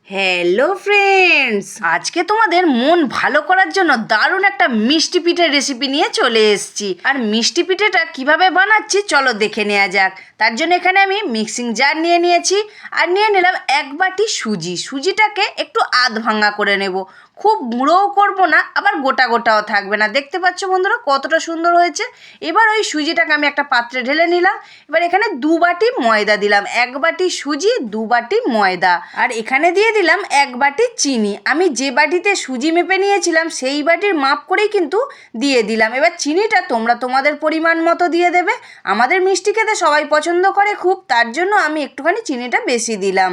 Hello friends, আজকে তোমাদের মন ভালো করার জন্য দারুণ একটা মিষ্টি পিঠের রেসিপি নিয়ে চলে এসেছি। আর মিষ্টি পিঠেটা কিভাবে বানাচ্ছি চলো দেখে নেওয়া যাক। তার জন্য এখানে আমি মিক্সিং জার নিয়ে নিয়েছি আর নিয়ে নিলাম 1 বাটি সুজি। সুজিটাকে একটু আধ ভাঙা করে নেব, খুব গুঁড়োও করবো না, আবার গোটা গোটাও থাকবে না। দেখতে পাচ্ছ বন্ধুরা কতটা সুন্দর হয়েছে। এবার ওই সুজিটাকে আমি একটা পাত্রে ঢেলে নিলাম। এবার এখানে 2 বাটি ময়দা দিলাম, 1 বাটি সুজি 2 বাটি ময়দা, আর এখানে দিয়ে দিলাম 1 বাটি চিনি। আমি যে বাটিতে সুজি মেপে নিয়েছিলাম সেই বাটির মাপ করেই কিন্তু দিয়ে দিলাম। এবার চিনিটা তোমরা তোমাদের পরিমাণ মতো দিয়ে দেবে। আমাদের মিষ্টি খেতে সবাই পছন্দ করে খুব, তার জন্য আমি একটুখানি চিনিটা বেশি দিলাম।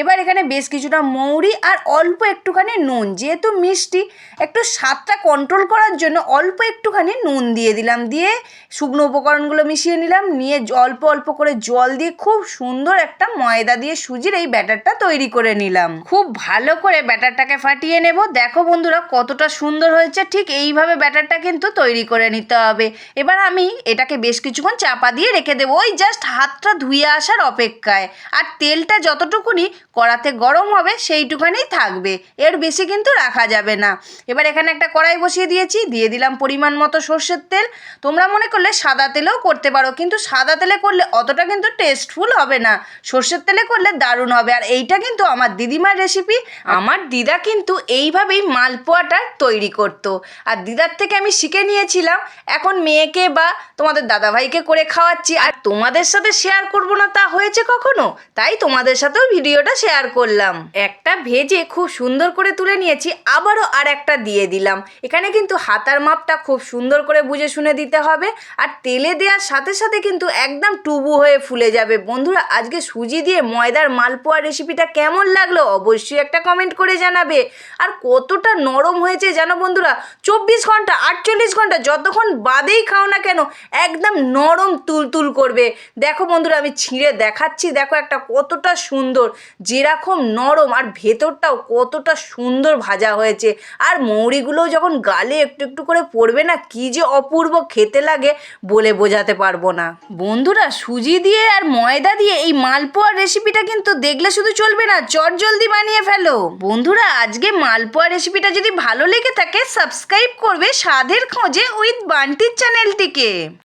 এবার এখানে বেশ কিছুটা মৌরি আর অল্প একটুখানি নুন, যেহেতু মিষ্টি একটু স্বাদটা কন্ট্রোল করার জন্য অল্প একটুখানি নুন দিয়ে দিলাম। দিয়ে শুকনো উপকরণগুলো মিশিয়ে নিলাম, নিয়ে অল্প অল্প করে জল দিয়ে খুব সুন্দর একটা ময়দা দিয়ে সুজির এই ব্যাটারটা তৈরি করে নিলাম। খুব ভালো করে ব্যাটারটাকে ফাটিয়ে নেব। দেখো বন্ধুরা কতটা সুন্দর হয়েছে। ঠিক এইভাবে ব্যাটারটা কিন্তু তৈরি করে নিতে হবে। এবার আমি এটাকে বেশ কিছুক্ষণ চাপা দিয়ে রেখে দেবো, ওই জাস্ট হাতটা ধুয়ে আসার অপেক্ষায়। আর তেলটা যতটুকুনি কড়াতে গরম হবে সেইটুখানি থাকবে, এর বেশি কিন্তু রাখা যাবে না। এবার এখানে একটা কড়াই বসিয়ে দিয়েছি, দিয়ে দিলাম পরিমাণ মতো সর্ষের তেল। তোমরা মনে করলে সাদা তেলেও করতে পারো, কিন্তু সাদা তেলে করলে অতটা কিন্তু টেস্টফুল হবে না, সর্ষের তেলে করলে দারুণ হবে। আর এইটা কিন্তু আমার দিদিমার রেসিপি। আমার দিদা কিন্তু এইভাবেই মালপোয়াটা তৈরি করতো, আর দিদার থেকে আমি শিখে নিয়েছিলাম। এখন মেয়েকে বা তোমাদের দাদাভাইকে করে খাওয়াচ্ছি, আর তোমাদের সাথে শেয়ার করবো না তা হয়েছে কখনো? তাই তোমাদের সাথেও ভিডিওটা শেয়ার করলাম। একটা ভেজে খুব সুন্দর করে তুলে নিয়েছি, আবারও আর একটা দিয়ে দিলাম। এখানে কিন্তু হাতার মাপটা খুব সুন্দর করে বুঝে শুনে দিতে হবে। আর তেলে দেওয়ার সাথে সাথে কিন্তু একদম টুবু হয়ে ফুলে যাবে। বন্ধুরা আজকে সুজি দিয়ে ময়দার মালপোয়া রেসিপিটা কেমন লাগলো অবশ্যই একটা কমেন্ট করে জানাবে। আর কতটা নরম হয়েছে জানো বন্ধুরা, 24 ঘন্টা 48 ঘন্টা যতক্ষণ বাদেই খাও না কেন একদম নরম তুলতুল করবে। দেখো বন্ধুরা আমি ছিঁড়ে দেখাচ্ছি, দেখো একটা কতটা সুন্দর, যেরকম নরম আর ভেতরটাও কতটা সুন্দর ভাজা হয়েছে। আর মৌরিগুলোও যখন গালে একটু একটু করে পড়বে না, কি যে অপূর্ব খেতে লাগে বলে বোঝাতে পারবো না। বন্ধুরা সুজি দিয়ে আর ময়দা দিয়ে এই মালপোয়ার রেসিপিটা কিন্তু দেখলে শুধু চলবে না, চটজলদি বানিয়ে ফেলো। বন্ধুরা আজকে মালপোয়া রেসিপিটা যদি ভালো লেগে থাকে সাবস্ক্রাইব করবে স্বাদের খোঁজে উইথ বান্টির চ্যানেলটিকে।